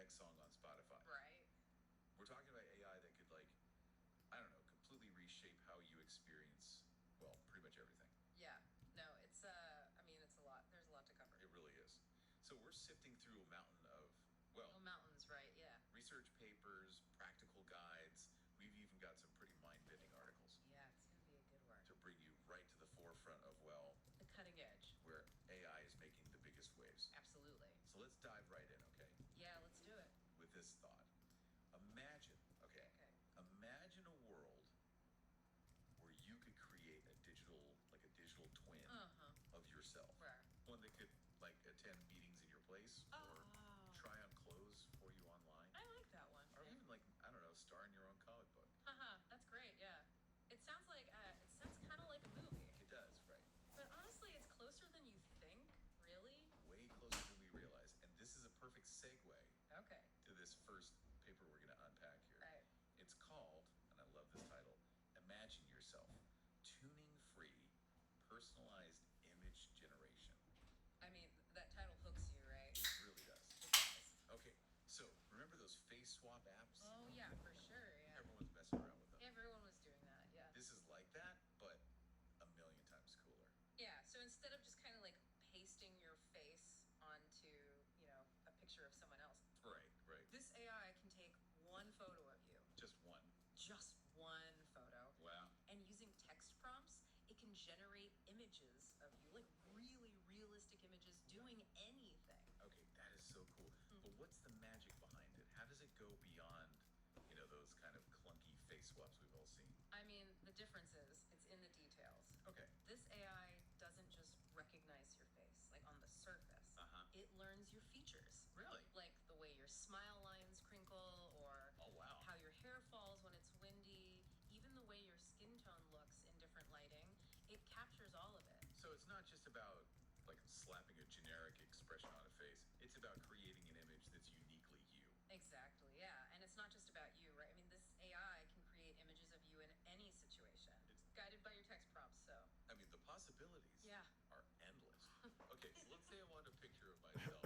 next song on Spotify. Right. We're talking about AI that could, like, I don't know, completely reshape how you experience, well, pretty much everything. Yeah. No, it's I mean, it's a lot. There's a lot to cover. It really is. So we're sifting through a mountain of, well, mountains, right? Yeah. research papers, practical guides. We've even got some pretty mind-bending articles Yeah, it's gonna be a good one. to bring you right to the forefront of, well, The cutting edge. where AI is making the biggest waves. Absolutely. So let's dive right in, okay? Yeah, let's do it. With this thought. Imagine, okay. Imagine a world where you could create a digital twin of yourself. Right. One that could, like, attend meetings in your place or try on clothes for you online. I like that one. Or even, like, I don't know, star in your own comic book. That's great. Yeah. It sounds kind of like a movie. It does, right? But honestly, it's closer than you think. Really? Way closer than we realize. And this is a perfect segue Okay. to this first paper we're going to unpack here. Right. It's called, and I love this title, Imagine Yourself, Tuning-Free Personalized Image Generation. I mean, that title hooks you, right? It really does. It does. Okay, so remember those face swap apps? Oh, yeah, for sure, yeah. Everyone's messing around with them. Everyone was doing that, yeah. This is like that, but a million times cooler. Yeah, so instead of just kind of like pasting your face onto, a picture of someone else. Right. This AI can take one photo of you. Just one. Just one photo. Wow. And using text prompts, it can generate images of you, like really realistic images doing anything. Okay, that is so cool. But what's the magic behind it? How does it go beyond, those kind of clunky face swaps we've all seen? I mean, the difference is it's in the details. Okay. This AI doesn't just recognize your face, like on the surface. It learns your features. Really? Like the way your smile lines crinkle, or Oh, wow. how your hair falls when it's windy, even the way your skin tone looks in different lighting. It captures all of it. So it's not just about, like, slapping a generic expression on a face. It's about creating an image that's uniquely you. Exactly, yeah. And it's not just about you, right? I mean, this AI can create images of you in any situation. It's guided by your text prompts, so. I mean, the possibilities Yeah. are endless. Okay, so let's say I want a picture of myself.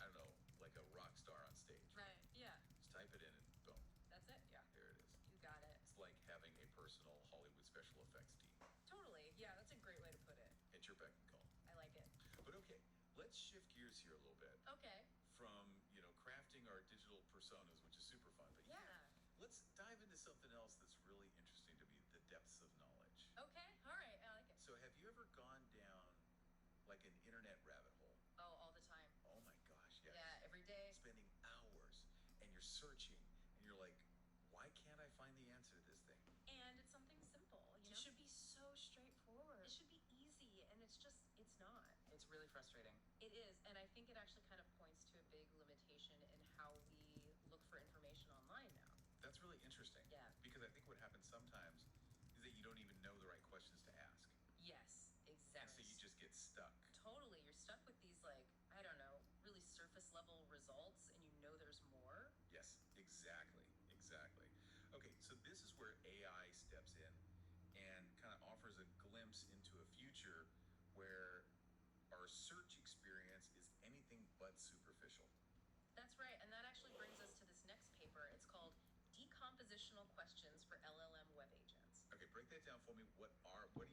I don't know, like a rock star on stage. Right, yeah. Just type it in and boom, That's it, yeah. there it is. You got it. It's like having a personal Hollywood special effects team Totally, yeah, that's a great way to put it. at your beck and call. I like it. But okay, let's shift gears here a little bit Okay. from, crafting our digital personas, which is super fun. But Yeah. let's dive into something else that's really interesting to me, the depths of knowledge. Okay, all right, I like it. So have you ever gone down, like, an internet rabbit hole? Oh, all the time. Oh my gosh, yes. Yeah, every day. Spending hours, and you're searching, and you're like, why can't I find the answer to this thing? And it's something simple, It should be so straightforward. It should be easy, and it's not. It's really frustrating. It is, and I think it actually kind of points to a big limitation in how we look for information online now. That's really interesting. Yeah. Because I think what happens sometimes is that you don't even know the right questions to ask. Yes, And exactly. so you just get stuck. Totally, you're stuck with these, like, I don't know, really surface level results, and there's more. Yes, exactly. Okay, so this is where AI steps in and kind of offers a glimpse into a future where our search experience is anything but superficial. That's right, and that actually brings us to this next paper. It's called Decompositional Questions for LLM Web Agents. Okay, break that down for me. What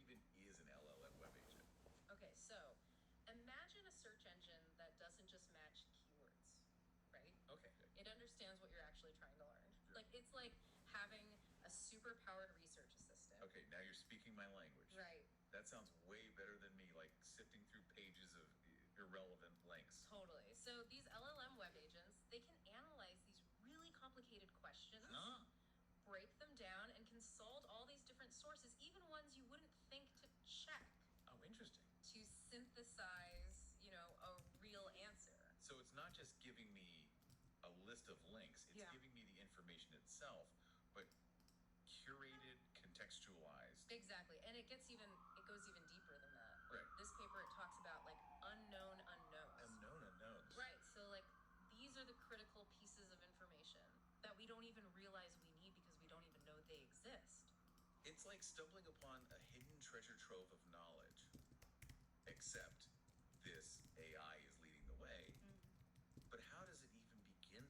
even is an LLM web agent? Okay, so imagine a search engine that doesn't just match keywords, right? Okay. It understands what you're actually trying to learn. Sure. Like, it's like having a super powered research assistant. Okay, now you're speaking my language. Right. That sounds way better than me, like sifting through pages of irrelevant links. Totally. So these LLM web agents, they can analyze these really complicated questions, break them down, and consult all these different sources, even ones you wouldn't think to check. Oh, interesting. To synthesize, a real answer. So it's not just giving me a list of links, it's Yeah. giving me the information itself, but curated, contextualized. Exactly, and it goes even deeper than that. Right. This paper, it talks about, like, unknown unknowns. Unknown unknowns. Right, so, like, these are the critical pieces of information that we don't even realize we need because we don't even know they exist. It's like stumbling upon a hidden treasure trove of knowledge, except this AI is leading the way. But how does it even begin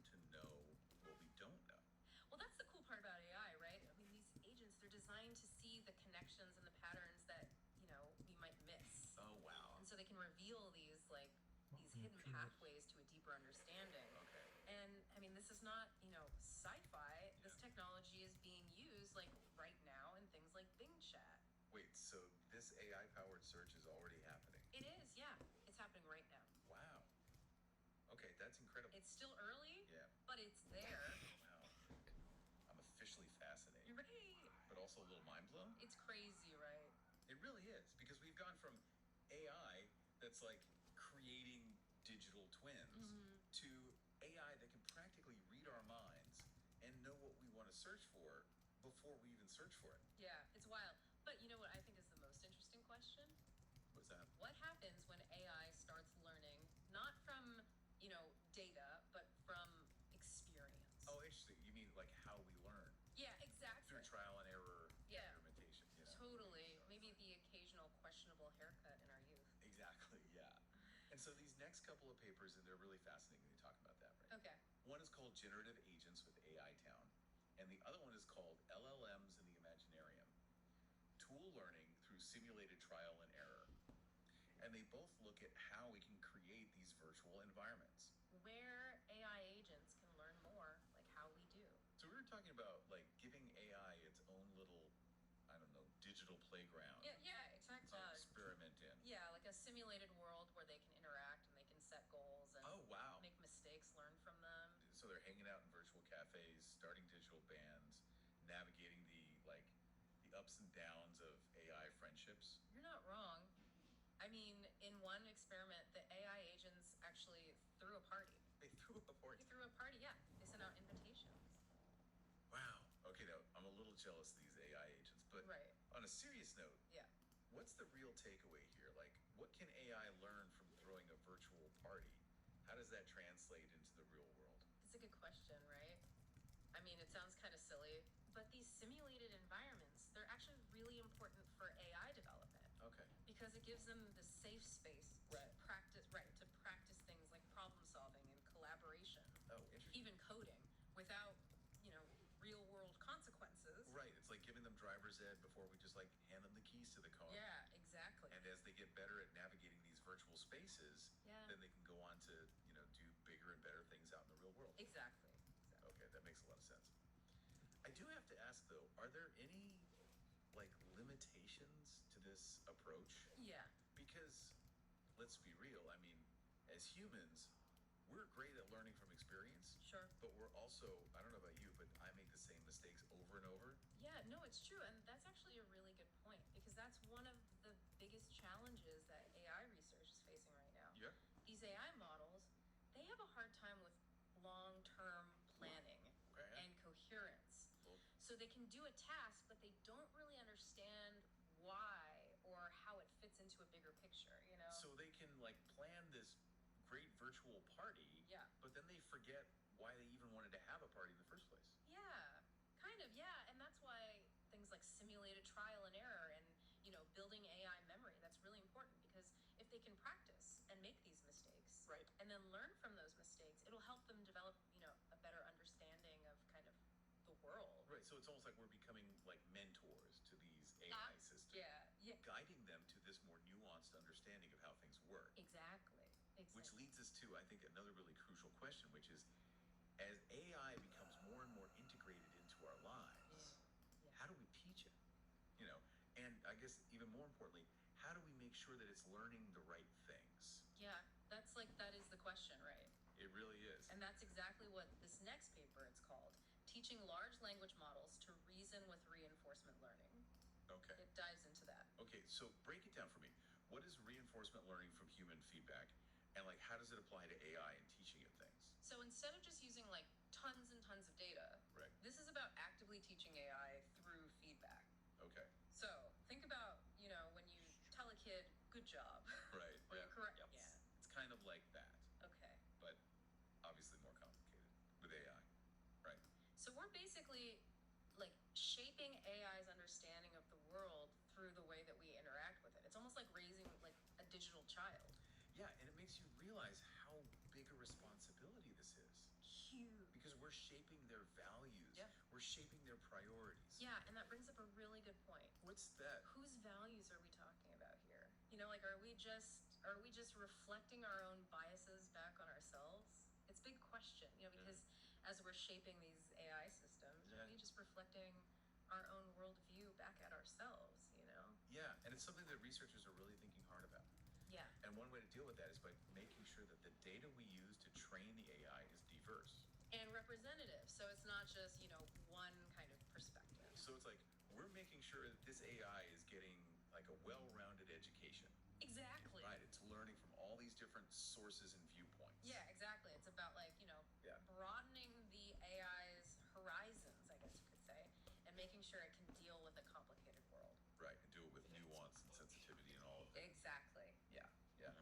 This is not, sci-fi. This technology is being used like right now in things like Bing Chat. Wait, so this AI-powered search is already happening? It is, yeah. It's happening right now. Wow. Okay, that's incredible. It's still early, Yeah. but it's there. Wow. I'm officially fascinated, Right. but also a little mind blown. It's crazy, right? It really is, because we've gone from AI that's like creating digital twins to AI that can practically read our minds and know what we want to search for before we even search for it. Yeah, it's wild. But you know what I think is the most interesting question? What's that? What happens when AI starts learning, not from, data, but from experience? Oh, interesting. You mean like how we learn? Yeah, exactly. Through trial and error Yeah. experimentation. Totally. Maybe the occasional questionable haircut in our youth. Exactly, yeah. And so these next couple of papers, and they're really fascinating when you talk about that, right? Okay. One is called Generative Agents with AI Town, and the other one is called LLMs in the Imaginarium, Tool Learning Through Simulated Trial and Error. And they both look at how we can create these virtual environments. Where AI agents can learn more, like how we do. So we were talking about like giving AI its own little, I don't know, digital playground Yeah, exactly. to experiment in. Yeah, like a simulated world where they can interact and they can set goals and Oh, wow. make mistakes, learn from them. So they're hanging out in virtual cafes, starting digital bands, navigating the ups and downs of AI friendships. You're not wrong. I mean, in one experiment, the AI agents actually threw a party. They threw a party. They threw a party, yeah. They sent out invitations. Wow. Okay, now I'm a little jealous of these AI agents, but Right. on a serious note, Yeah. what's the real takeaway here? Like, what can AI learn from throwing a virtual party? How does that translate into the real world? That's a good question, right? I mean, it sounds kind of silly, but these simulated environments, they're actually really important for AI development. Okay. Because it gives them the safe space to practice things like problem solving and collaboration. Oh, interesting. Even coding without, real world consequences. Right. It's like giving them driver's ed before we just like hand them the keys to the car. Yeah, exactly. And as they get better at navigating these virtual spaces, Yeah. then they can go on to, do bigger and better things out in the real world. Exactly. Okay, that makes a lot of sense. I do have to ask though, are there any like limitations to this approach? Yeah. Because let's be real, I mean, as humans, we're great at learning from experience, Sure. but we're also, I don't know about you, but I make the same mistakes over and over. Yeah, no, it's true. And that's actually a really good point because that's one of the biggest challenges that AI research is facing right now. Yeah. These AI models, they have a hard time with long-term planning Okay. and coherence. Cool. So they can do a task, but they don't really understand why or how it fits into a bigger picture. So they can like plan this great virtual party, Yeah. but then they forget why they even wanted to have a party in the first place. Yeah, kind of, yeah. And that's why things like simulated trial and error and, building AI memory, that's really important because if they can practice and make these mistakes Right. and then learn from those mistakes, it'll help them develop, a better understanding of kind of the world. Right. So it's almost like we're becoming like mentors to these AI systems, Yeah, guiding them to this more nuanced understanding of how things work. exactly. Which leads us to, I think, another really crucial question, which is, as AI becomes more and more integrated into our lives, Yeah. how do we teach it? And I guess even more importantly, how do we make sure that it's learning the right things? Yeah, that is the question, right? It really is. And that's exactly what this next paper it's called, Teaching Large Language Models to Reason with Reinforcement Learning. Okay. It dives into that. Okay, so break it down for me. What is reinforcement learning from human feedback? And like, how does it apply to AI and teaching it things? So instead of just using like tons and tons of data, Right. this is about actively teaching AI through feedback. Okay. So think about, when you tell a kid, good job. Right. Or you correct. Yep. Yeah. It's kind of like that, Okay. but obviously more complicated with AI. Right. So we're basically like shaping AI's understanding of the world through the way that we interact with it. It's almost like raising like a digital child. Yeah, and it makes you realize how big a responsibility this is. Huge. Because we're shaping their values. Yeah. We're shaping their priorities. Yeah, and that brings up a really good point. What's that? Whose values are we talking about here? Like are we just reflecting our own biases back on ourselves? It's a big question, because as we're shaping these AI systems, really just reflecting our own worldview back at ourselves, Yeah, and it's something that researchers are really thinking hard about. Yeah. And one way to deal with that is by making sure that the data we use to train the AI is diverse. And representative, so it's not just, one kind of perspective. So it's like we're making sure that this AI is getting like a well-rounded education. Exactly. Right, it's learning from all these different sources and viewpoints. Yeah, exactly. It's about broadening the AI's horizons, I guess you could say, and making sure it can deal with a complicated world. Right, and do it with nuance and sensitivity and all of that. Exactly. Yeah.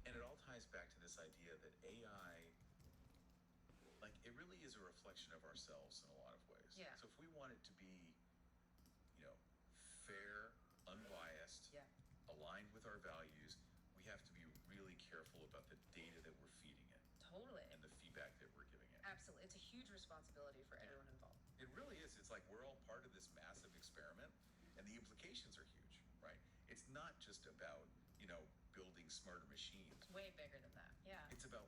And it all ties back to this idea that AI, like, it really is a reflection of ourselves in a lot of ways. Yeah. So if we want it to be, fair, unbiased, aligned with our values, we have to be really careful about the data that we're feeding it. Totally. And the feedback that we're giving it. Absolutely. It's a huge responsibility for everyone involved. It really is. It's like we're all part of this massive experiment, and the implications are huge, right? It's not just about, building smarter machines. Way bigger than that. Yeah. It's about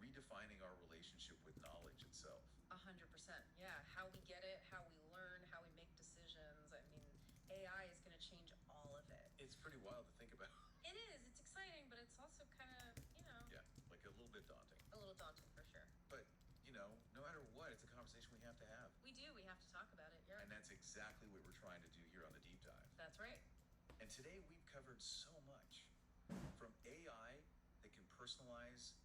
redefining our relationship with knowledge itself. 100%. Yeah. How we get it, how we learn, how we make decisions. I mean, AI is going to change all of it. It's pretty wild to think about. It is. It's exciting, but it's also kind of, Yeah, like a little bit daunting. A little daunting for sure. But, no matter what, it's a conversation we have to have. We do. We have to talk about it. And that's exactly what we're trying to do here on the Deep Dive. That's right. And today we've covered so much, from AI that can personalize,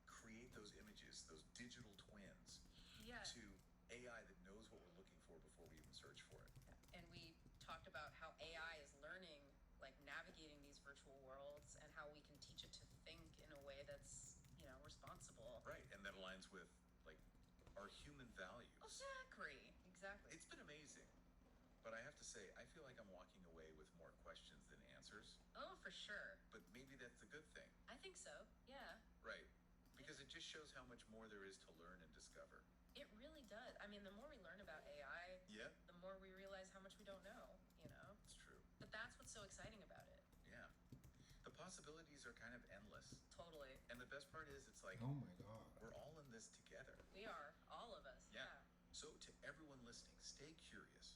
create those images, those digital twins, to AI that knows what we're looking for before we even search for it. And we talked about how AI is learning, navigating these virtual worlds, and how we can teach it to think in a way that's, responsible. Right, and that aligns with, our human values. Exactly. It's been amazing. But I have to say, I feel like I'm walking away with more questions than answers. Oh, for sure. But maybe that's the good thing. I think so, yeah. Right. Because it just shows how much more there is to learn and discover. It really does. I mean, the more we learn about AI, the more we realize how much we don't know, It's true. But that's what's so exciting about it. Yeah. The possibilities are kind of endless. Totally. And the best part is, it's like, Oh my God. we're all in this together. We are, all of us. Yeah. So to everyone listening, stay curious.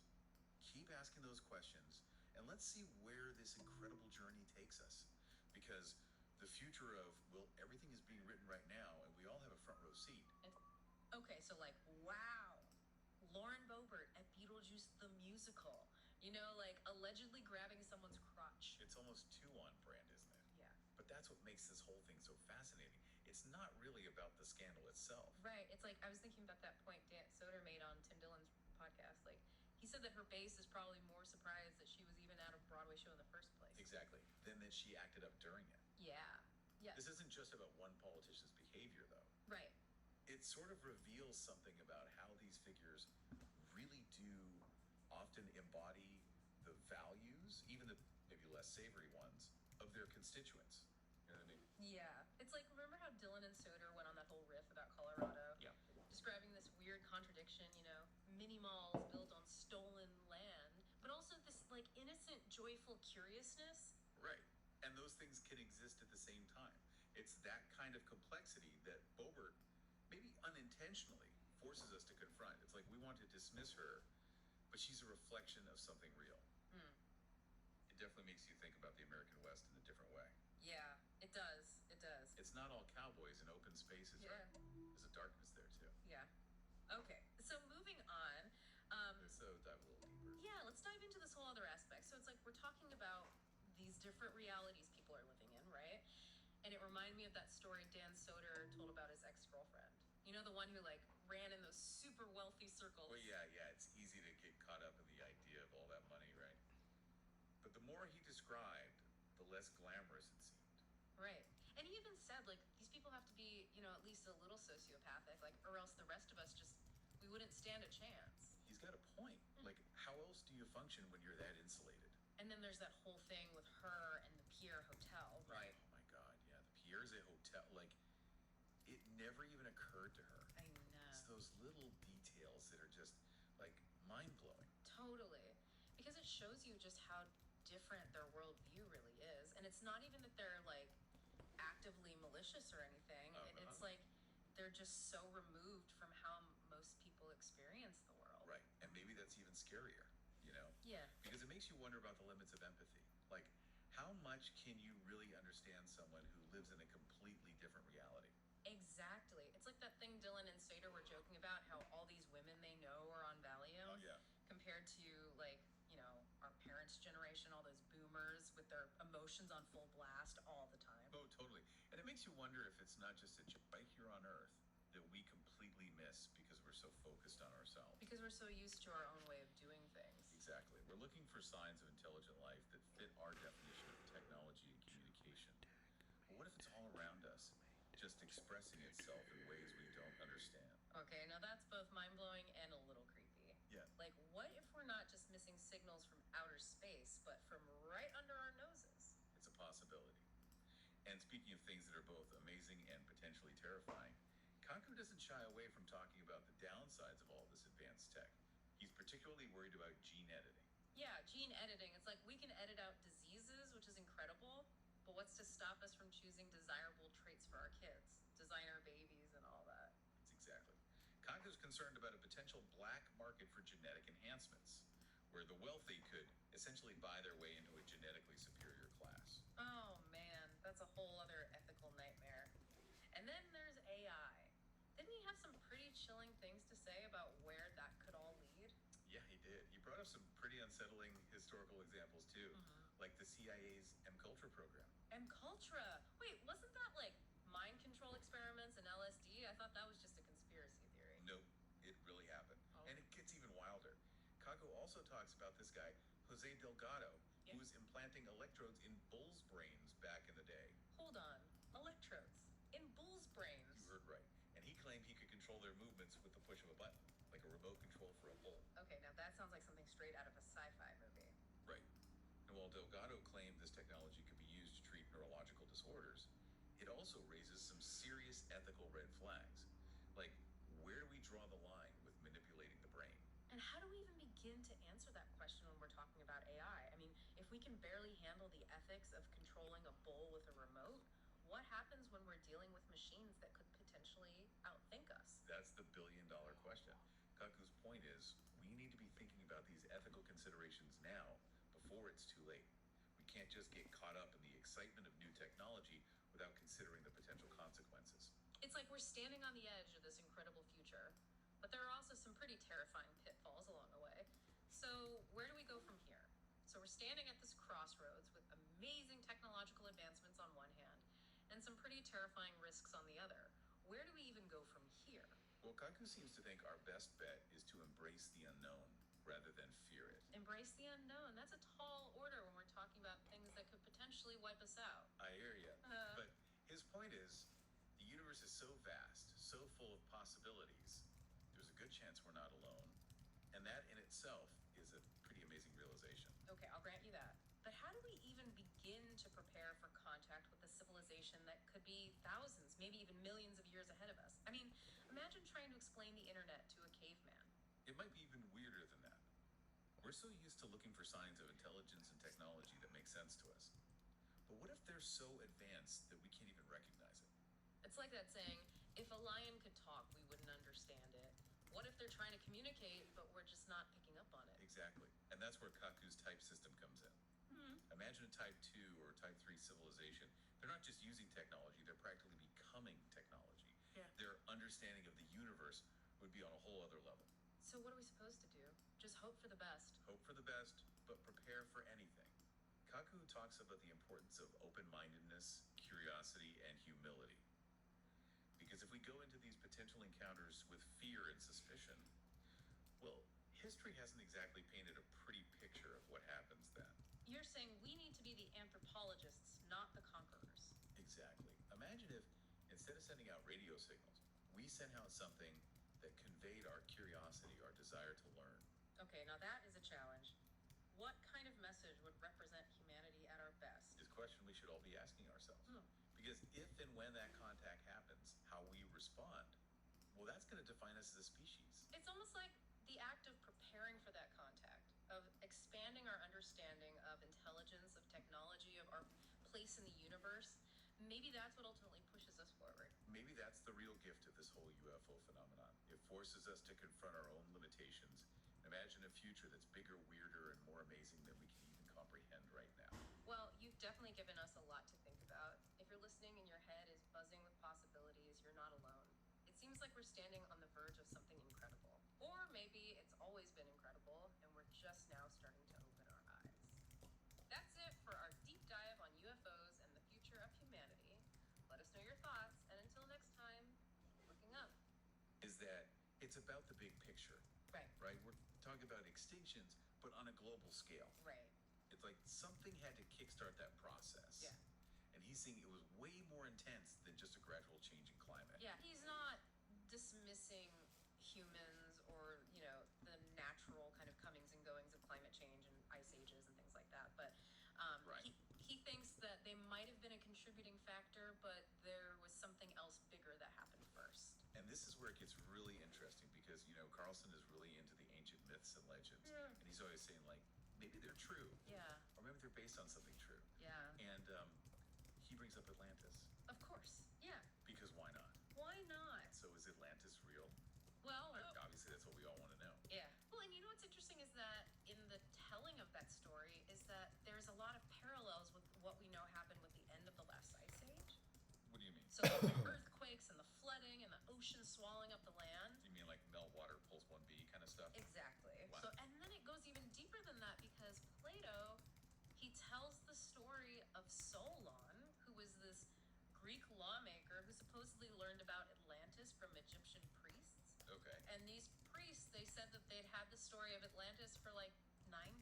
Keep asking those questions, and let's see where this incredible journey takes us. Because the future of, everything is being written right now, and we all have a front row seat. Okay, so wow. Lauren Boebert at Beetlejuice the Musical. Allegedly grabbing someone's crotch. It's almost too on brand, isn't it? Yeah. But that's what makes this whole thing so fascinating. It's not really about the scandal itself. Right. It's I was thinking about that point Dan Soder made on Tim Dillon's podcast. He said that her base is probably more surprised that she was even at a Broadway show in the first place. Exactly. Than that she acted up during it. Yeah. Yeah. This isn't just about one politician's behavior, though. Right. It sort of reveals something about how these figures really do often embody the values, even the maybe less savory ones, of their constituents. You know what I mean? Yeah. It's remember how Dillon and Soder went on that whole riff about Colorado? Yeah. Describing this weird contradiction, mini malls built on stolen land, but also this innocent, joyful curiousness. Right. And those things can exist at the same time. It's that kind of complexity that Boebert, maybe unintentionally, forces us to confront. It's like we want to dismiss her, but she's a reflection of something real. It definitely makes you think about the American West in a different way. Yeah, it does. It does. It's not all cowboys and open spaces, Yeah. right? There's a darkness there too. Yeah. Okay. So moving on. So dive a little deeper. Yeah, let's dive into this whole other aspect. So it's we're talking about these different realities people are living in, right? And it reminded me of that story Dan Soder told about his ex-girlfriend. The one who ran in those super wealthy circles. Well, yeah. It's easy to get caught up in the idea of all that money, right? But the more he described, the less glamorous it seemed. Right. And he even said, these people have to be, at least a little sociopathic, or else the rest of us we wouldn't stand a chance. He's got a point. How else do you function when you're that insulated? And then there's that whole thing with her and the Pierre Hotel, right? Oh my God, yeah. The Pierre's a hotel. It never even occurred to her. I know. It's those little details that are just, mind-blowing. Totally. Because it shows you just how different their worldview really is. And it's not even that they're, actively malicious or anything. Oh, It's no. they're they're just so removed from how most people experience the world. Right. And maybe that's even scarier, you know? Yeah. Because it makes you wonder about the limits of empathy. Like, how much can you really understand someone who lives in a completely different reality? Exactly. It's like that thing Dylan and Sater were joking about, how all these women they know are on Valium. Oh, yeah. Compared to, like, our parents' generation, all those boomers with their emotions on full blast all the time. Oh, totally. And it makes you wonder if it's not just a joy here on Earth that we completely miss because we're so focused on ourselves. Because we're so used to our own way of doing things. Exactly. We're looking for signs of intelligent life that fit our definition of technology and communication. But what if it's all around us, just expressing itself in ways we don't understand? Okay, now that's both mind-blowing and a little creepy. Yeah. Like, what if we're not just missing signals from outer space, but from right under our noses? It's a possibility. And speaking of things that are both amazing and potentially terrifying, Kaku doesn't shy away from talking about the downsides of all this advanced tech. He's particularly worried about gene editing. Yeah, gene editing. It's like we can edit out diseases, which is incredible, but what's to stop us from choosing desirable traits for our kids? Designer babies and all that. Exactly. Kaku's concerned about a potential black market for genetic enhancements, where the wealthy could essentially buy their way into a genetically superior class. Oh man, that's a whole other ethical nightmare. And then there's AI. Didn't he have some pretty chilling things to say about where that could all lead? Yeah, he did. He brought up some pretty unsettling historical examples too, like the CIA's MKUltra program. MKUltra? Wait, wasn't that like mind control experiments and LSD? I thought that was just a conspiracy theory. Nope, it really happened. Oh. And it gets even wilder. Kaku also talks about this guy, Jose Delgado, Yeah. who was implanting electrodes in bulls' brains back in the day. Hold on. Electrodes. In bulls' brains. You heard right. And he claimed he could control their movements with the push of a button, like a remote control for a bull. Okay, now that sounds like something straight out of a sci-fi movie. Right. And while Delgado claimed this technology could be used to treat neurological disorders, it also raises some serious ethical red flags. Like, where do we draw the line with manipulating the brain? And how do we even begin to answer that question when we're talking about AI? I mean, if we can barely handle the ethics of controlling a bull with a remote, what happens when we're dealing with machines that could potentially outthink us? That's the billion-dollar question. Kaku's point is, we need to be thinking about these ethical considerations now, before it's too late. We can't just get caught up in the excitement of new technology without considering the potential consequences. It's like we're standing on the edge of this incredible future, but there are also some pretty terrifying pitfalls along the way. So where do we go from here? So we're standing at this crossroads with amazing technological advancements on one hand, and some pretty terrifying risks on the other. Where do we even go from here? Well, Kaku seems to think our best bet is to embrace the unknown rather than fear it. Embrace the unknown. That's a tall order when we're talking about things that could potentially wipe us out. I hear you. But his point is, the universe is so vast, so full of possibilities, there's a good chance we're not alone. And that in itself is a pretty amazing realization. Okay, I'll grant you that. But how do we even begin to prepare for contact with a civilization that could be thousands, maybe even millions of years ahead of us? I mean, imagine trying to explain the internet to a caveman. It might be even weirder than that. We're so used to looking for signs of intelligence and technology that make sense to us. But what if they're so advanced that we can't even recognize it? It's like that saying, if a lion could talk, we wouldn't understand it. What if they're trying to communicate, but we're just not picking up on it? Exactly. And that's where Kaku's type system comes in. Imagine a type 2 or type 3 civilization. They're not just using technology, they're practically becoming technology. Yeah. Their understanding of the universe would be on a whole other level. So what are we supposed to do? Just hope for the best. Hope for the best, but prepare for anything. Kaku talks about the importance of open-mindedness, curiosity, and humility. Because if we go into these potential encounters with fear and suspicion, well, history hasn't exactly painted a pretty picture of what happens then. You're saying we need to be the anthropologists, not the conquerors. Exactly. Imagine if, instead of sending out radio signals, we sent out something that conveyed our curiosity, our desire to learn. Okay, now that is a challenge. What kind of message would represent humanity at our best? Is a question we should all be asking ourselves. Because if and when that contact happens, how we respond, well, that's going to define us as a species. It's almost like the act of preparing for that contact, of expanding our understanding of intelligence, of technology, of our place in the universe. Maybe that's what ultimately pushes us forward. Maybe that's that's the real gift of this whole UFO phenomenon. It forces us to confront our own limitations and imagine a future that's bigger, weirder, and more amazing than we can even comprehend right now. Well, you've definitely given us a lot to think about. If you're listening and your head is buzzing with possibilities, you're not alone. It seems like we're standing on the verge of something incredible. Or maybe it's always been incredible and we're just now starting to open our eyes. That's it for our deep dive on UFOs and the future of humanity. Let us know your thoughts, and until next time, keep looking up. Is that it's about the big picture, Right. right? We're talking about extinctions, but on a global scale. Right. It's like something had to kickstart that process. Yeah. And he's saying it was way more intense than just a gradual change in climate. Yeah, he's not dismissing humans or, the natural kind of comings and goings of climate change and ice ages and things like that. But Right. he thinks that they might have been a contributing factor, but there was something else bigger that happened first. And this is where it gets really interesting because, Carlson is really into the ancient myths and legends. Yeah. And he's always saying, like, maybe they're true. Yeah, Or maybe they're based on something true. yeah. And he brings up Atlantis. Of course. Yeah. Because why not? Why not? So is Atlantis real? Well, Obviously, that's what we all want to know. yeah. Well, and what's interesting is that in the telling of that story is that there's a lot of parallels with what we know happened with the end of the last ice age. What do you mean? So the earthquakes and the flooding and the ocean swallowing up the land. You mean like meltwater pulls 1B kind of stuff? Exactly. Wow. So, and then it goes even deeper than that because Plato, he tells the story of Solon, who was this Greek lawmaker who supposedly learned about Atlantis from Egyptian priests. Okay. And these priests, they said that they'd had the story of Atlantis for like 9,000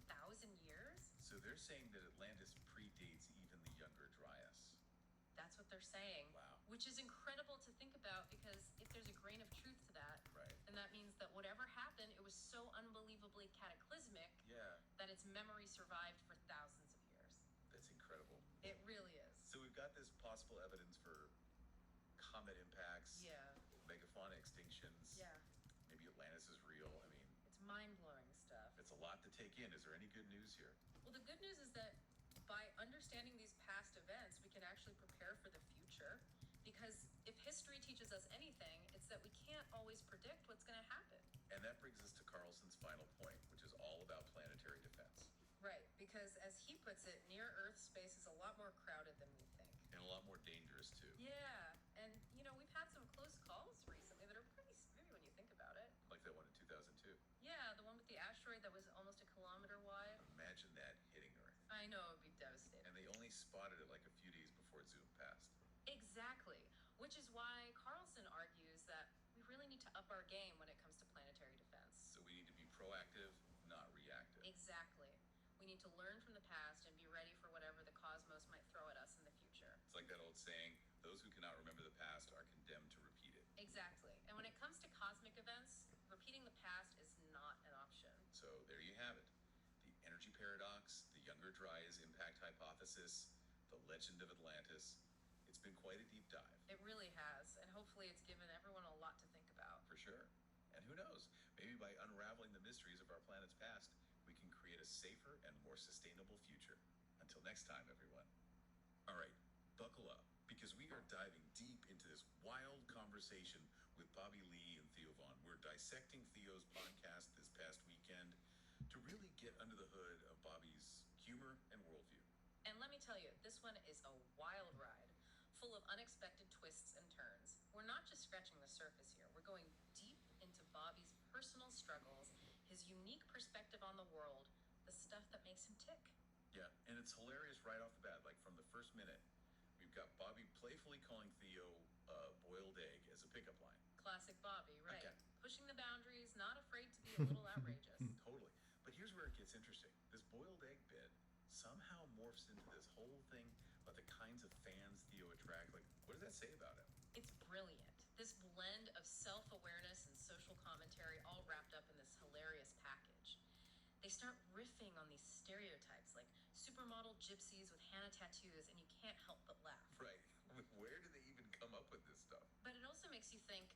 years. So they're saying that Atlantis predates even the Younger Dryas. That's what they're saying. Wow. Which is incredible to think about because if there's a grain of truth to that, Right. then that means that whatever happened, it was so unbelievably cataclysmic Yeah, that its memory survived for thousands of years. that's incredible. It really is. So we've got this possible evidence for comet impacts, Yeah. megafauna extinctions. Yeah. Maybe Atlantis is real. I mean, It's mind-blowing stuff. it's a lot to take in. Is there any good news here? Well, the good news is that by understanding these past events, we can actually prepare for the future. Because if history teaches us anything, it's that we can't always predict what's going to happen. And that brings us to Carlson's final point, which is all about planetary defense. Right, because as he puts it, near Earth space is a lot more crowded than we think. And a lot more dangerous, too. Yeah, and we've had some close calls recently that are pretty scary when you think about it. Like that one in 2002. Yeah, the one with the asteroid that was almost a kilometer wide. Imagine that hitting Earth. I know, it would be devastating. And they only spotted it like a few days before it zoomed past. Exactly, which is why Carlson argues that we really need to up our game when it comes to planetary defense. So we need to be proactive, not reactive. Exactly. We need to learn from the past and be ready for whatever the cosmos might throw at us in the future. It's like that old saying, those who cannot remember the past are condemned to repeat it. Exactly. And when it comes to cosmic events, repeating the past is not an option. So there you have it. The energy paradox, the Younger Dryas impact hypothesis, the legend of Atlantis. It's been quite a deep dive. It really has, and hopefully it's given everyone a lot to think about. For sure. And who knows, maybe by unraveling the mysteries of our planet's past, we can create a safer and more sustainable future. Until next time, everyone. All right, buckle up, because we are diving deep into this wild conversation with Bobby Lee and Theo Vaughn. We're dissecting Theo's podcast this past weekend to really get under the hood of Bobby's humor and worldview. And let me tell you, this one is a wild ride, full of unexpected twists and turns. We're not just scratching the surface here. We're going deep into Bobby's personal struggles, his unique perspective on the world, the stuff that makes him tick. Yeah, and it's hilarious right off the bat, like from the first minute. We've got Bobby playfully calling Theo boiled egg as a pickup line. Classic Bobby, right? Okay. Pushing the boundaries, not afraid to be a little outrageous. Totally. But here's where it gets interesting. This boiled egg bit somehow morphs into this whole thing about the kinds of fans Theo attract. Like, what does that say about him? It's brilliant. This blend of self-awareness and social commentary all wrapped up in this hilarious package. They start riffing on these stereotypes like supermodel gypsies with henna tattoos, and you can't help but laugh. Right. Where do they even come up with this stuff? But it also makes you think,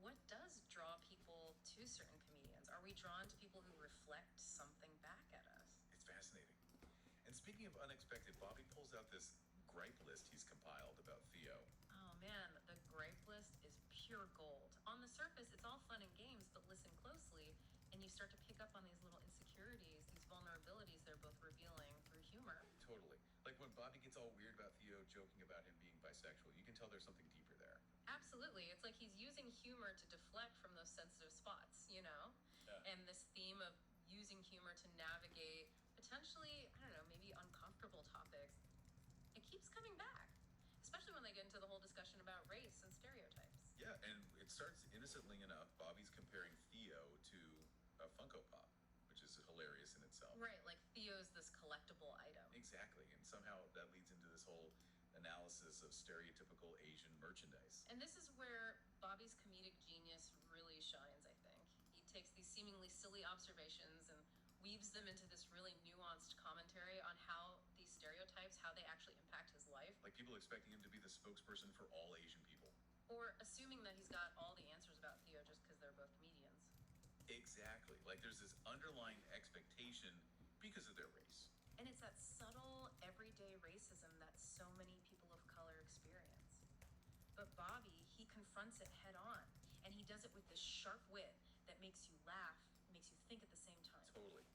what does draw people to certain comedians? Are we drawn to people who reflect something back at us? It's fascinating. And speaking of unexpected, Bobby pulls out this gripe list he's compiled about Theo. Oh man, the gripe list surface, it's all fun and games, but listen closely, and you start to pick up on these little insecurities, these vulnerabilities they're both revealing through humor. Totally. Like when Bobby gets all weird about Theo joking about him being bisexual, you can tell there's something deeper there. Absolutely. It's like he's using humor to deflect from those sensitive spots, you know? Yeah. And this theme of using humor to navigate potentially, I don't know, maybe uncomfortable topics, it keeps coming back, especially when they get into the whole discussion about race and stereotypes. Yeah, and it starts innocently enough. Bobby's comparing Theo to a Funko Pop, which is hilarious in itself. Right, like Theo's this collectible item. Exactly, and somehow that leads into this whole analysis of stereotypical Asian merchandise. And this is where Bobby's comedic genius really shines, I think. He takes these seemingly silly observations and weaves them into this really nuanced commentary on how these stereotypes, how they actually impact his life. Like people expecting him to be the spokesperson for all Asian people. Or assuming that he's got all the answers about Theo just because they're both comedians. Exactly. Like there's this underlying expectation because of their race. And it's that subtle, everyday racism that so many people of color experience. But Bobby, he confronts it head on. And he does it with this sharp wit that makes you laugh, makes you think at the same time. Totally.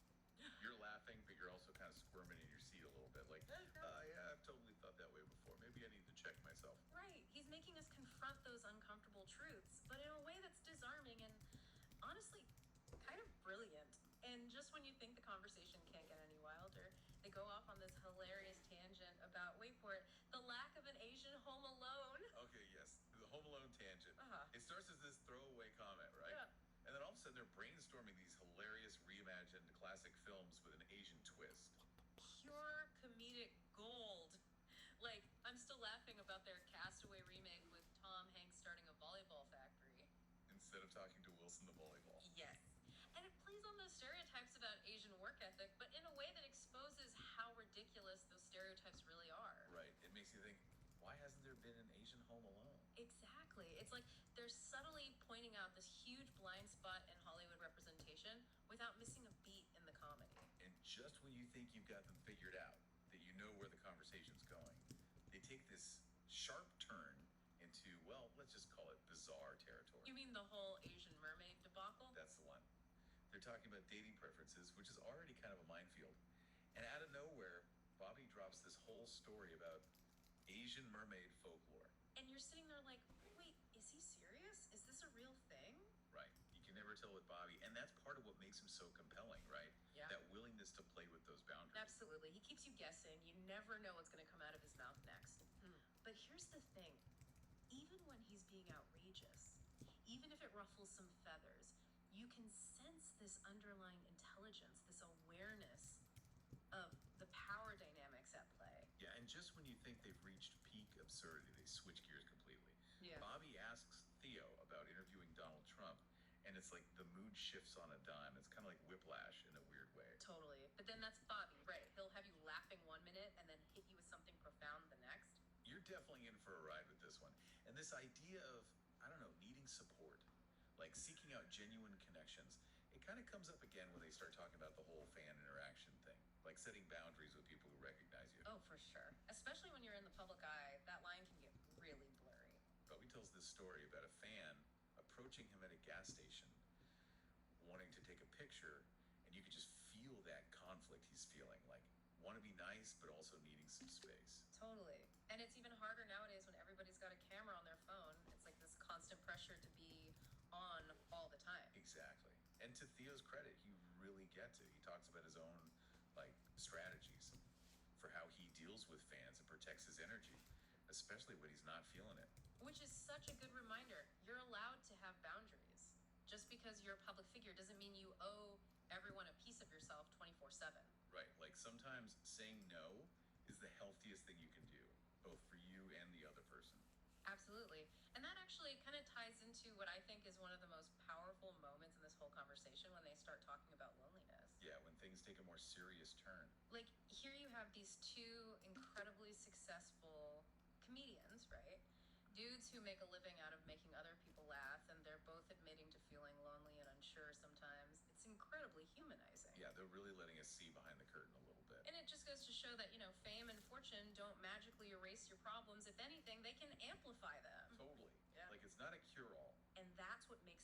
You're laughing, but you're also kind of squirming in your seat a little bit. Like, yeah, I've totally thought that way before. Maybe I need to check myself. Right. He's making us confront those uncomfortable truths, but in a way that's disarming and honestly kind of brilliant. And just when you think the conversation can't get any wilder, they go off on this hilarious tangent about, wait for it, the lack of an Asian Home Alone. Okay, yes. The Home Alone tangent. Uh-huh. It starts as this throwaway comment, right? Yeah. And then all of a sudden they're brainstorming these hilarious reimagined classic films with an Asian twist. Pure comedic gold. Like, I'm still laughing about their Castaway remake with Tom Hanks starting a volleyball factory. Instead of talking to Wilson the volleyball. Yes. And it plays on those stereotypes about Asian work ethic, but in a way that exposes how ridiculous those stereotypes really are. Right. It makes you think, why hasn't there been an Asian Home Alone? Exactly. It's like they're subtly pointing out this huge blind spot in Hollywood representation without missing a beat in the comedy. And just when you think you've got them figured out, that you know where the conversation's going, they take this sharp turn into, well, let's just call it bizarre territory. You mean the whole Asian mermaid debacle? That's the one. They're talking about dating preferences, which is already kind of a minefield. And out of nowhere, Bobby drops this whole story about Asian mermaid folklore. And you're sitting there like, wait, is he serious? Is this a real thing? Right. You can never tell with Bobby. And that's part of what makes him so compelling, right? Yeah. That willingness to play with those boundaries. Absolutely. He keeps you guessing. You never know what's going to come out of his mouth next. But here's the thing. Even when he's being outrageous, even if it ruffles some feathers, you can sense this underlying intelligence, this awareness of the power dynamics at play. Yeah, and just when you think they've reached peak absurdity, they switch gears completely. Yeah. Bobby asks Theo about interviewing Donald Trump, and it's like the mood shifts on a dime. It's kind of like whiplash in a weird way. Totally. But then that's Bobby, right? He'll have you laughing 1 minute and then hit you with something profound the next. You're definitely in for a ride with this one. And this idea of, I don't know, needing support, like seeking out genuine connections, it kind of comes up again when they start talking about the whole fan interaction thing, like setting boundaries with people who recognize you. Oh, for sure. Especially when you're in the public eye, that line can get really blurry. Bobby tells this story about a fan approaching him at a gas station, wanting to take a picture, and you could just feel that conflict he's feeling, like want to be nice, but also needing some space. Totally. And it's even harder nowadays when everybody's got a camera on their phone. It's like this constant pressure to be on all the time. Exactly. And to Theo's credit, he really gets it. He talks about his own like strategies for how he deals with fans and protects his energy, especially when he's not feeling it. Which is such a good reminder. You're allowed to have boundaries. Just because you're a public figure doesn't mean you owe everyone a piece of yourself 24/7. Right. Like sometimes saying no is the healthiest thing you can do, both for you and the other person. Absolutely. And that actually kind of ties into what I think is one of the most powerful moments in this whole conversation when they start talking about loneliness. Yeah, when things take a more serious turn. Like, here you have these two incredibly successful comedians, right? Dudes who make a living out of making other people laugh, and they're both admitting to feeling lonely and unsure sometimes. It's incredibly humanizing. Yeah, they're really letting us see behind the curtain a little bit. And it just goes to show that, you know, fame and fortune don't magically erase your problems. If anything, they can amplify them. Totally. Yeah. Like it's not a cure-all. And that's what makes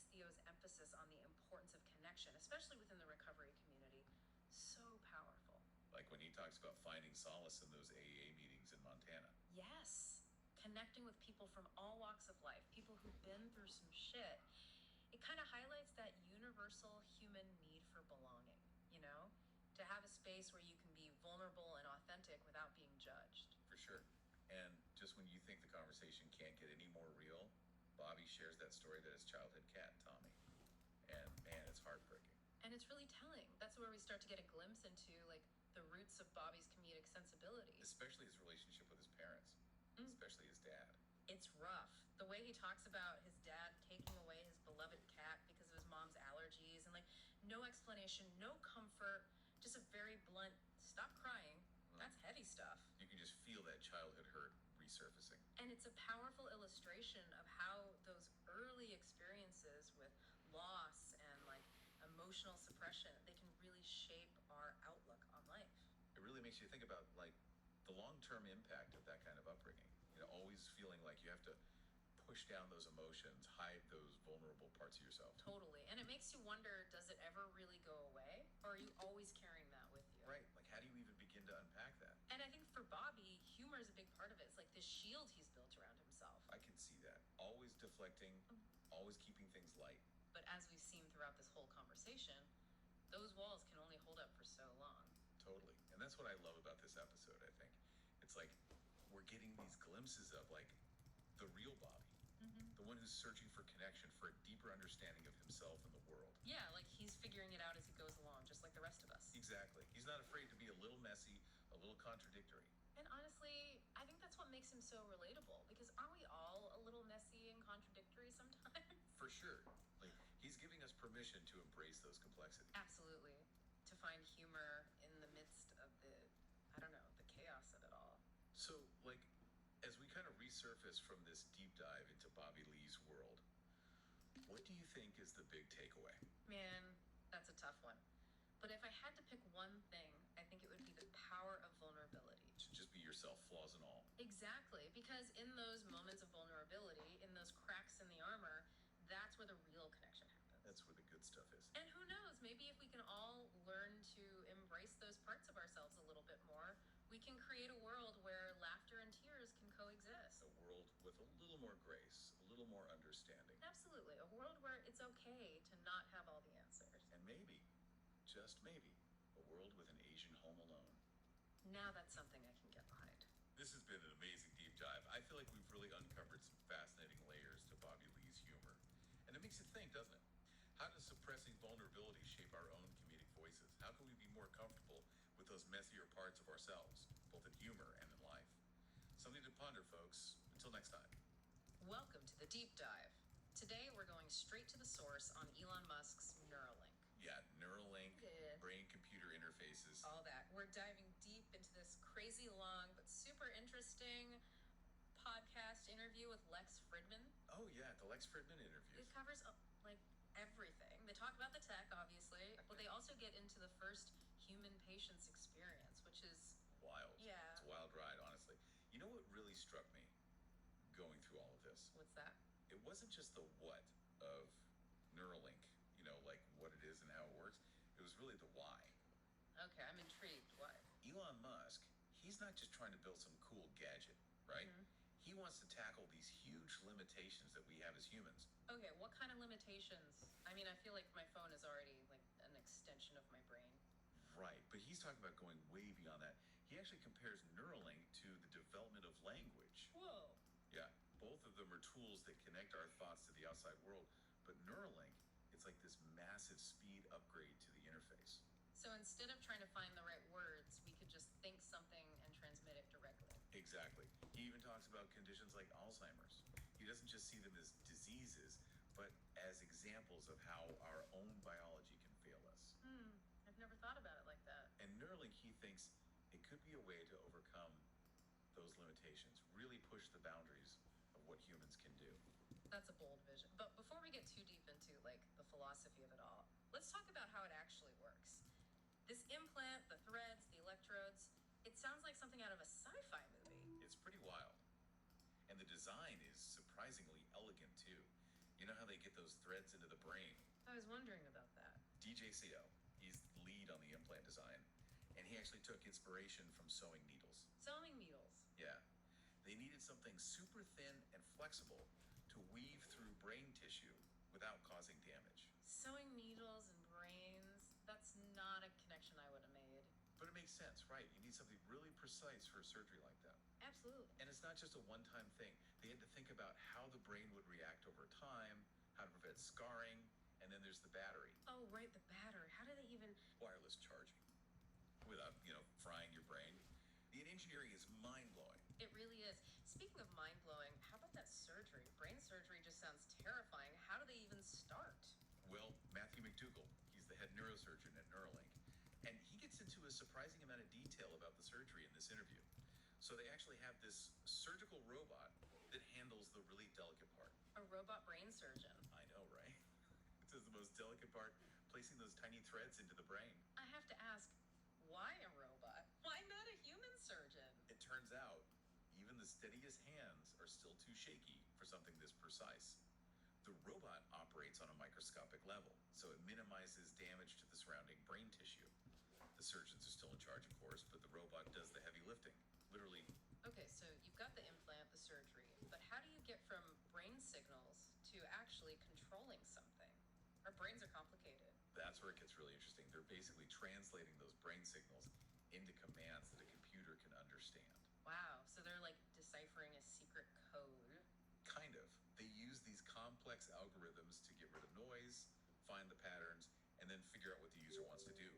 emphasis on the importance of connection, especially within the recovery community. So powerful. Like when he talks about finding solace in those AA meetings in Montana. Yes. Connecting with people from all walks of life, people who've been through some shit. It kind of highlights that universal human need for belonging, you know? To have a space where you can be vulnerable and authentic without being judged. For sure. And just when you think the conversation can't get any more real, Bobby shares that story that his childhood cat, Tommy. And man, it's heartbreaking. And it's really telling. That's where we start to get a glimpse into like the roots of Bobby's comedic sensibility. Especially his relationship with his parents. Especially his dad. It's rough. The way he talks about his dad taking away his beloved cat because of his mom's allergies and like no explanation, no comfort, just a very blunt, stop crying. That's heavy stuff. You can just feel that childhood hurt resurfacing. And it's a powerful illustration of how those early experiences with loss and like emotional suppression, they can really shape our outlook on life. It really makes you think about like the long-term impact of that kind of upbringing. You know, always feeling like you have to push down those emotions, hide those vulnerable parts of yourself. Totally. And it makes you wonder, does it ever really go away? Or are you always carrying that with you? Right. Like, how do you even begin to unpack that? And I think for Bobby, humor is a big part of it. It's like this shield he's built around himself. I can see that. Always deflecting, always keeping things light. But as we've seen throughout this whole conversation, those walls can only hold up for so long. Totally. And that's what I love about this episode, I think. It's like we're getting these glimpses of like the real Bobby. The one who's searching for connection, for a deeper understanding of himself and the world. Yeah, like he's figuring it out as he goes along, just like the rest of us. Exactly. He's not afraid to be a little messy, a little contradictory. And honestly, I think that's what makes him so relatable, because aren't we all a little messy and contradictory sometimes? For sure. Like, he's giving us permission to embrace those complexities. Absolutely. To find humor in the midst of the, I don't know, the chaos of it all. So, like, as we kind of resurface from this deep dive into Bobby Lee's world, what do you think is the big takeaway? Man, that's a tough one. But if I had to pick one thing, I think it would be the power of vulnerability. To just be yourself, flaws and all. Exactly, because in those moments of vulnerability, in those cracks in the armor, that's where the real connection happens. That's where the good stuff is. And who knows, maybe if we can all learn to embrace those parts of ourselves a little bit more, we can create a world where laughter and tears can coexist. A world with a little more grace, a little more understanding. Absolutely, a world where it's okay to not have all the answers. And maybe, just maybe, a world with an Asian home alone. Now that's something I can get behind. This has been an amazing deep dive. I feel like we've really uncovered some fascinating layers to Bobby Lee's humor. And it makes you think, doesn't it? How does suppressing vulnerability shape our own comedic voices? How can we be more comfortable with those messier parts of ourselves, both in humor and in life? Something to ponder, folks. Until next time. Welcome to the deep dive. Today we're going straight to the source on Elon Musk's Neuralink. Yeah, Neuralink, brain-computer interfaces. All that. We're diving deep into this crazy long but super interesting podcast interview with Lex Fridman. Oh yeah, the Lex Fridman interview. It covers like everything. They talk about the tech, obviously, but they also get into the first human patient's experience, which is wild. Yeah. It's a wild ride, honestly. You know what really struck me going through all of this? What's that? It wasn't just the what of Neuralink, you know, like what it is and how it works. It was really the why. Okay, I'm intrigued. Why? Elon Musk, he's not just trying to build some cool gadget, right? He wants to tackle these huge limitations that we have as humans. Okay, what kind of limitations? I mean, I feel like my phone is already like an extension of my brain. Right, but he's talking about going way beyond that. He actually compares Neuralink to the development of language. Whoa. Yeah, both of them are tools that connect our thoughts to the outside world, but Neuralink, it's like this massive speed upgrade to the interface. So instead of trying to find the right words, we could just think something and transmit it directly. Exactly. He even talks about conditions like Alzheimer's. He doesn't just see them as diseases, but as examples of how our own biology can fail us. I've never thought about it like that. And Neuralink, he thinks it could be a way to overcome those limitations, really push the boundaries of what humans can do. That's a bold vision. But before we get too deep into like the philosophy of it all, let's talk about how it actually works. This implant, the threads, the electrodes, it sounds like something out of a sci-fi movie. It's pretty wild. And the design is surprisingly elegant too. You know how they get those threads into the brain? I was wondering about that. DJCO, he's the lead on the implant design, and he actually took inspiration from sewing needles. Sewing needles. Yeah. They needed something super thin and flexible to weave through brain tissue without causing damage. Sewing needles and brains. That's not a connection I would have made. But it makes sense, right? You need something really precise for a surgery like that. Absolutely. And it's not just a one-time thing. They had to think about how the brain would react over time, how to prevent scarring, and then there's the battery. Oh, right, the battery. How do they even... Wireless charging without, frying your brain. The engineering is mind-blowing. It really is. Speaking of mind-blowing, how about that surgery? Brain surgery just sounds terrifying. How do they even start? Well, Matthew McDougall, he's the head neurosurgeon at Neuralink, and he gets into a surprising amount of detail about the surgery in this interview. So they actually have this surgical robot that handles the really delicate part. A robot brain surgeon. I know, right? It says the most delicate part, placing those tiny threads into the brain. I have to ask, why a robot? Why not a human surgeon? It turns out, even the steadiest hands are still too shaky for something this precise. The robot operates on a microscopic level, so it minimizes damage to the surrounding brain tissue. The surgeons are still in charge, of course, but the robot does the heavy lifting. Literally. Okay, so you've got the implant, the surgery, but how do you get from brain signals to actually controlling something? Our brains are complicated. That's where it gets really interesting. They're basically translating those brain signals into commands that a computer can understand. Wow, so they're like deciphering a secret code. Kind of. They use these complex algorithms to get rid of noise, find the patterns, and then figure out what the user wants to do.